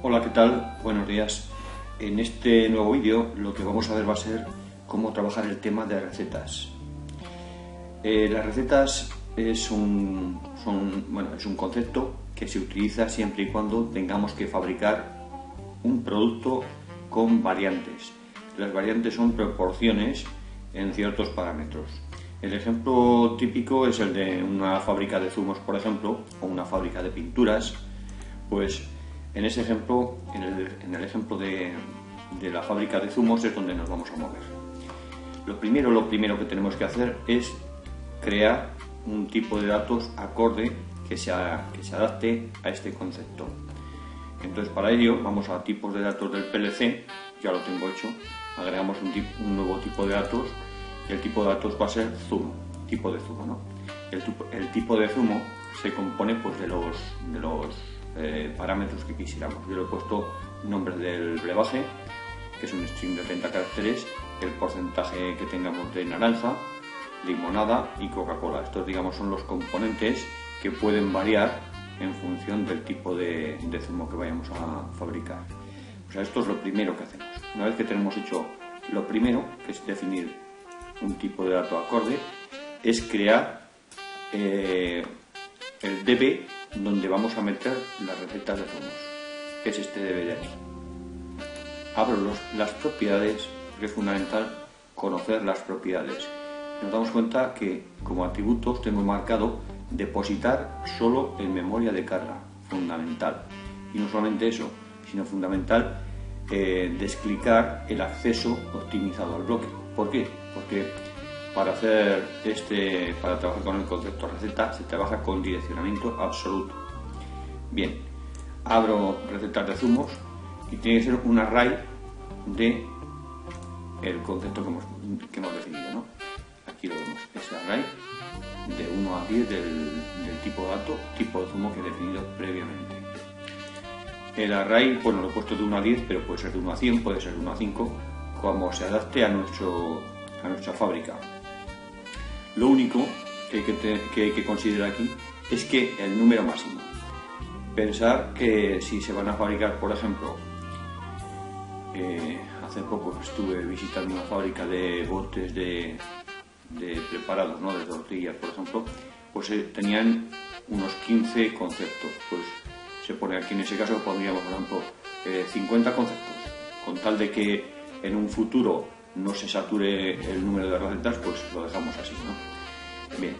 Hola, ¿qué tal? Buenos días. En este nuevo vídeo lo que vamos a ver va a ser cómo trabajar el tema de recetas. Las recetas es un concepto que se utiliza siempre y cuando tengamos que fabricar un producto con variantes. Las variantes son proporciones en ciertos parámetros. El ejemplo típico es el de una fábrica de zumos, por ejemplo, o una fábrica de pinturas. Pues en ese ejemplo, en el ejemplo de la fábrica de zumos es donde nos vamos a mover. Lo primero que tenemos que hacer es crear un tipo de datos acorde que se adapte a este concepto. Entonces, para ello vamos a tipos de datos del PLC, ya lo tengo hecho, agregamos un nuevo tipo de datos y el tipo de datos va a ser zumo, tipo de zumo, ¿no? El tipo de zumo se compone pues de los parámetros que quisiéramos. Yo le he puesto nombre del brebaje, que es un string de 30 caracteres, el porcentaje que tengamos de naranja, limonada y Coca-Cola. Estos, digamos, son los componentes que pueden variar en función del tipo de zumo que vayamos a fabricar. O sea, esto es lo primero que hacemos. Una vez que tenemos hecho lo primero, que es definir un tipo de dato acorde, es crear el DB donde vamos a meter las recetas de zumos, que es este DB de aquí. Abro las propiedades, porque es fundamental conocer las propiedades. Nos damos cuenta que como atributos tengo marcado depositar solo en memoria de carga, fundamental. Y no solamente eso, sino fundamental desclicar el acceso optimizado al bloque. ¿Por qué? Porque para trabajar con el concepto receta se trabaja con direccionamiento absoluto. Bien, abro recetas de zumos y tiene que ser un array de el concepto que hemos definido, ¿no? Aquí lo vemos, ese array de 1 a 10 del tipo de dato, tipo de zumo que he definido previamente. El array, bueno, lo he puesto de 1 a 10, pero puede ser de 1 a 100, puede ser de 1 a 5, como se adapte a nuestra fábrica. Lo único que hay que considerar aquí es que el número máximo. Pensar que si se van a fabricar, por ejemplo, hace poco estuve visitando una fábrica de botes de preparados, ¿no? De tortillas, por ejemplo, pues tenían unos 15 conceptos. Pues se pone aquí, en ese caso pondríamos, por ejemplo, 50 conceptos, con tal de que en un futuro no se sature el número de recetas, pues lo dejamos así, ¿no? Bien,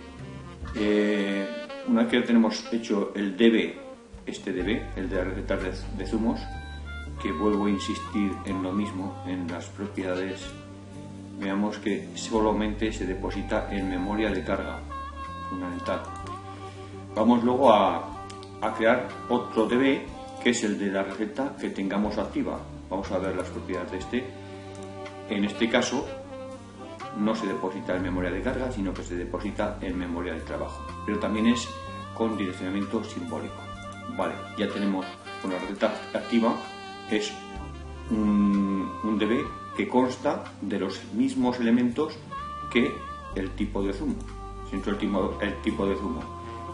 una vez que tenemos hecho el DB, el de recetas de zumos, que vuelvo a insistir en lo mismo, en las propiedades, veamos que solamente se deposita en memoria de carga, fundamental. Vamos luego a crear otro DB, que es el de la receta que tengamos activa. Vamos a ver las propiedades de este. En este caso no se deposita en memoria de carga, sino que se deposita en memoria de trabajo, pero también es con direccionamiento simbólico. Vale, ya tenemos una receta activa, es un DB que consta de los mismos elementos que el tipo de zumo. Siento el tipo de zumo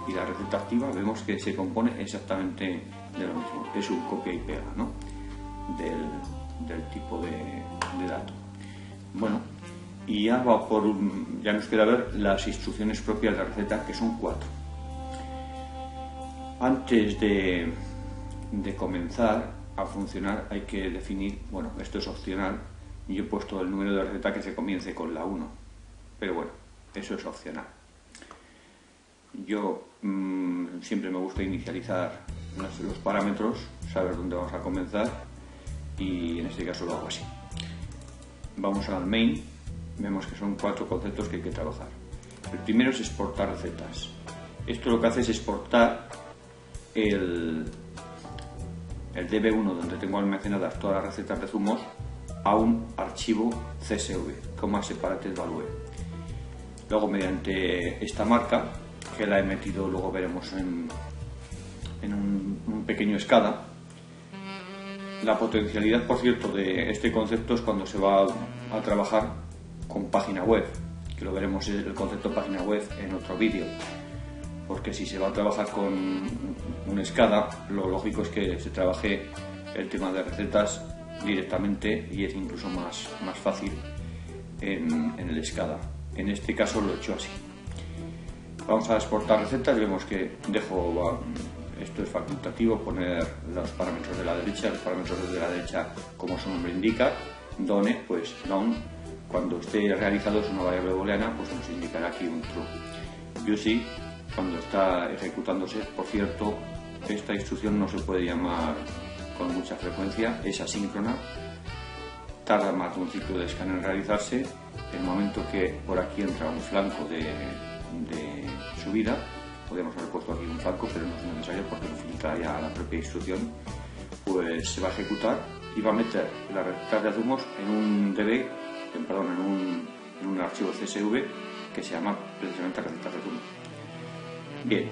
y la receta activa, vemos que se compone exactamente de lo mismo, es un copia y pega, ¿no? del tipo de dato. Bueno, y ya nos queda ver las instrucciones propias de la receta, que son 4. Antes de comenzar a funcionar hay que definir, bueno, esto es opcional, yo he puesto el número de receta que se comience con la 1, pero bueno, eso es opcional. Yo siempre me gusta inicializar los parámetros, saber dónde vamos a comenzar, y en este caso lo hago así. Vamos al main, vemos que son 4 conceptos que hay que trabajar. El primero es exportar recetas. Esto lo que hace es exportar el DB1, donde tengo almacenadas todas las recetas de zumos, a un archivo CSV, Comma Separated Value. Luego, mediante esta marca, que la he metido, luego veremos en un pequeño SCADA. La potencialidad, por cierto, de este concepto es cuando se va a trabajar con página web, que lo veremos el concepto página web en otro vídeo. porque si se va a trabajar con un SCADA, lo lógico es que se trabaje el tema de recetas directamente y es incluso más fácil en el SCADA. En este caso lo he hecho así. Vamos a exportar recetas, vemos que esto es facultativo, poner los parámetros de la derecha, como su nombre indica. Done, pues done, cuando esté realizado es una variable booleana, pues nos indicará aquí un true. Using, cuando está ejecutándose, por cierto, esta instrucción no se puede llamar con mucha frecuencia, es asíncrona, tarda más de un ciclo de escaneo en realizarse. El momento que por aquí entra un flanco de subida, podemos haber puesto aquí un flanco, pero no es necesario porque lo filtra ya la propia instrucción, pues se va a ejecutar y va a meter las recetas de zumos en un DB, en un archivo CSV que se llama precisamente recetas de zumo. Bien,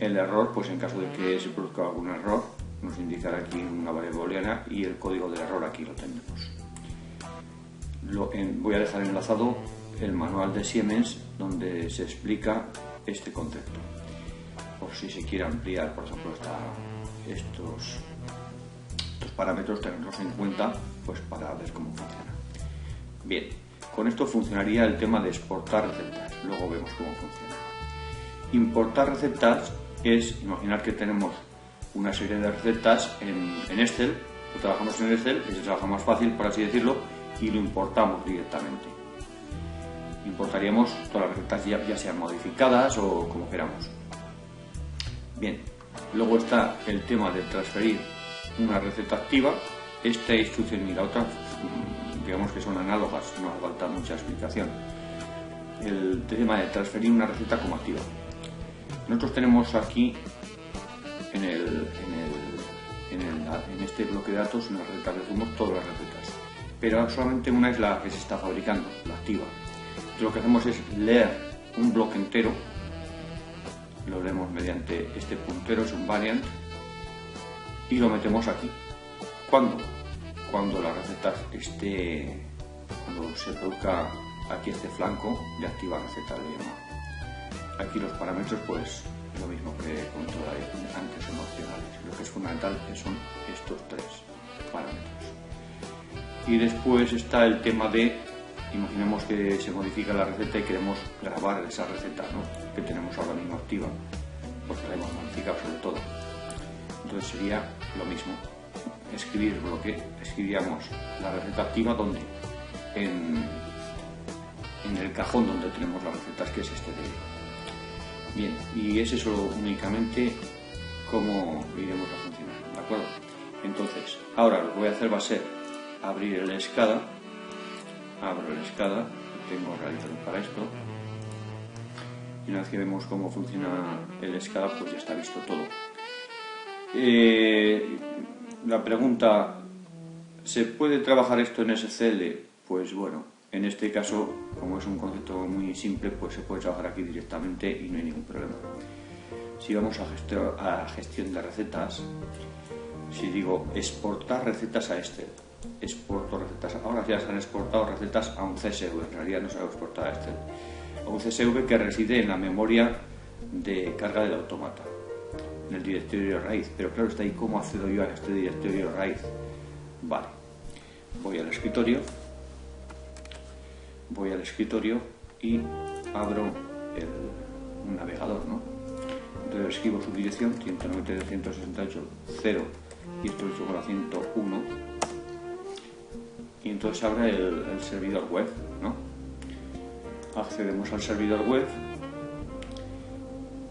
el error, pues en caso de que se produzca algún error, nos indicará aquí una variable booleana y el código del error aquí lo tenemos. Voy a dejar enlazado el manual de Siemens donde se explica este concepto, por si se quiere ampliar, por ejemplo, estos parámetros, tenerlos en cuenta pues para ver cómo funciona. Bien, con esto funcionaría el tema de exportar recetas, luego vemos cómo funciona. Importar recetas es imaginar que tenemos una serie de recetas en Excel, lo trabajamos en Excel, que se trabaja más fácil, por así decirlo, y lo importamos directamente. Importaríamos todas las recetas ya sean modificadas o como queramos. Bien, luego está el tema de transferir una receta activa. Esta instrucción y la otra, digamos que son análogas, no hace falta mucha explicación. El tema de transferir una receta como activa. Nosotros tenemos aquí en este bloque de datos, en las recetas de zumos, todas las recetas, pero solamente una es la que se está fabricando, la activa. Entonces lo que hacemos es leer un bloque entero, lo leemos mediante este puntero, es un variant, y lo metemos aquí. ¿Cuándo? Cuando la receta cuando se produzca aquí este flanco de activa receta de llama. Aquí los parámetros, pues lo mismo que controlar antes, son opcionales. Lo que es fundamental son estos tres parámetros. Y después está el tema de, imaginemos que se modifica la receta y queremos grabar esa receta, ¿no?, que tenemos ahora mismo activa, porque la hemos modificado sobre todo. Entonces sería lo mismo, escribir bloque, escribiríamos la receta activa donde en el cajón donde tenemos las recetas, que es este de ahí. Bien, y es eso únicamente cómo iremos a funcionar, ¿de acuerdo? Entonces, ahora lo que voy a hacer va a ser abrir el SCADA, abro el SCADA, tengo realizado para esto, y una vez que vemos cómo funciona el SCADA, pues ya está visto todo. La pregunta, ¿se puede trabajar esto en SCL? Pues bueno, en este caso, como es un concepto muy simple, pues se puede trabajar aquí directamente y no hay ningún problema. Si vamos a gestión de recetas, si digo exportar recetas a Excel, exporto recetas, ahora ya se han exportado recetas a un CSV, en realidad no se ha exportado a Excel, a un CSV que reside en la memoria de carga del automata, en el directorio raíz, pero claro, está ahí, ¿cómo accedo yo a este directorio raíz? Vale, voy al escritorio y abro un navegador, ¿no? Entonces escribo su dirección 192.168.0 y esto lo subo a 101 y entonces abre el servidor web, ¿no? Accedemos al servidor web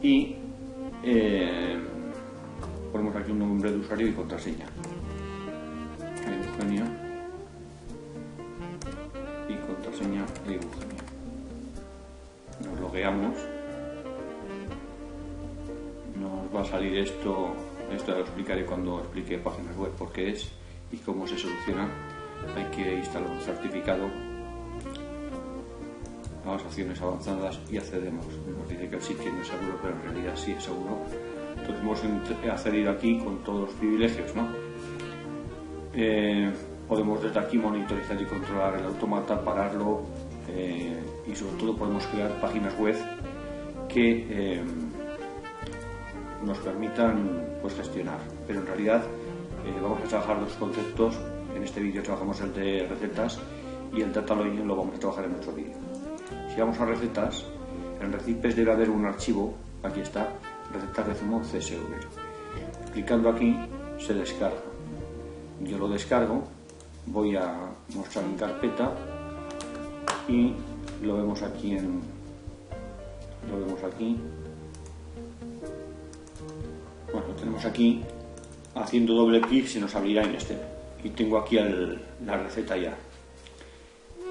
y ponemos aquí un nombre de usuario y contraseña. Eugenio y contraseña de Eugenio. Nos logueamos. Nos va a salir esto lo explicaré cuando explique páginas web porque es y cómo se soluciona. Hay que instalar un certificado a las acciones avanzadas y accedemos. Nos dice que el sitio no es seguro, pero en realidad sí es seguro. Entonces hemos accedido aquí con todos los privilegios, ¿no? Podemos desde aquí monitorizar y controlar el automata, pararlo y sobre todo podemos crear páginas web que nos permitan pues gestionar, pero en realidad Vamos a trabajar dos conceptos. En este vídeo trabajamos el de recetas y el data logging lo vamos a trabajar en otro vídeo. Si vamos a recetas, en recipes debe haber un archivo, aquí está, recetas de zumo CSV. Clicando aquí se descarga. Yo lo descargo, voy a mostrar en carpeta y lo vemos aquí bueno, lo tenemos aquí. Haciendo doble clic se nos abrirá en este y tengo aquí la receta ya.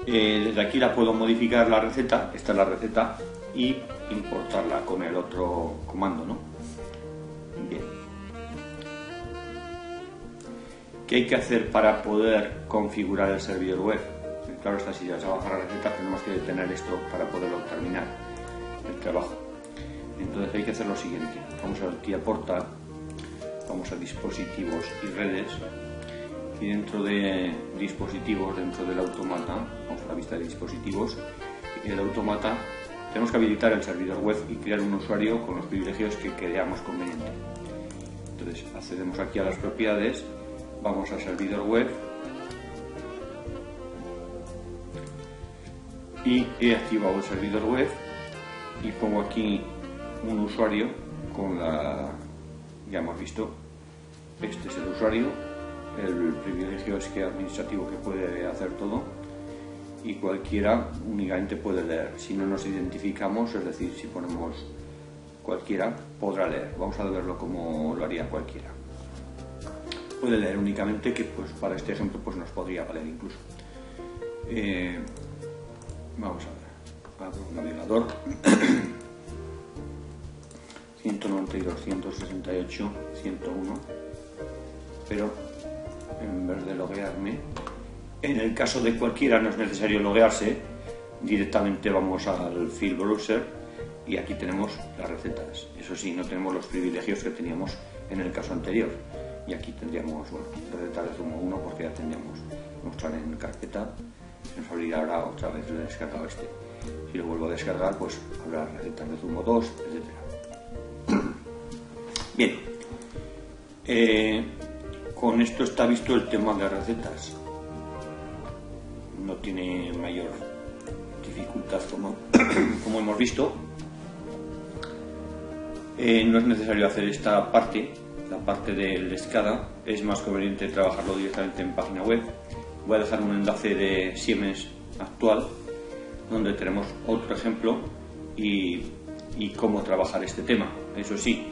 Desde aquí la puedo modificar la receta, esta es la receta, y importarla con el otro comando, ¿no? Bien. ¿Qué hay que hacer para poder configurar el servidor web? Claro está, si ya se baja la receta tenemos que detener esto para poderlo terminar el trabajo. Entonces hay que hacer lo siguiente: vamos aquí a portal, vamos a dispositivos y redes, y dentro de dispositivos, dentro del automata, vamos a la vista de dispositivos, y el automata tenemos que habilitar el servidor web y crear un usuario con los privilegios que creamos conveniente. Entonces accedemos aquí a las propiedades, vamos al servidor web y he activado el servidor web y pongo aquí un usuario con ya hemos visto, este es el usuario, el privilegio es que administrativo, que puede hacer todo y cualquiera únicamente puede leer. Si no nos identificamos, es decir, si ponemos cualquiera, podrá leer. Vamos a verlo como lo haría cualquiera. Puede leer únicamente, que pues para este ejemplo pues nos podría valer incluso. Vamos a ver, abro un navegador. 192, 168, 101, pero en vez de loguearme, en el caso de cualquiera no es necesario loguearse, directamente vamos al Field Browser y aquí tenemos las recetas. Eso sí, no tenemos los privilegios que teníamos en el caso anterior, y aquí tendríamos, bueno, recetas de zumo 1 porque ya tendríamos mostrar en carpeta. Se nos abrirá ahora otra vez el descargado este. Si lo vuelvo a descargar, pues habrá recetas de zumo 2, etcétera. Bien, con esto está visto el tema de recetas. No tiene mayor dificultad como hemos visto. No es necesario hacer esta parte, la parte del escada. Es más conveniente trabajarlo directamente en página web. Voy a dejar un enlace de Siemens actual donde tenemos otro ejemplo y cómo trabajar este tema. Eso sí,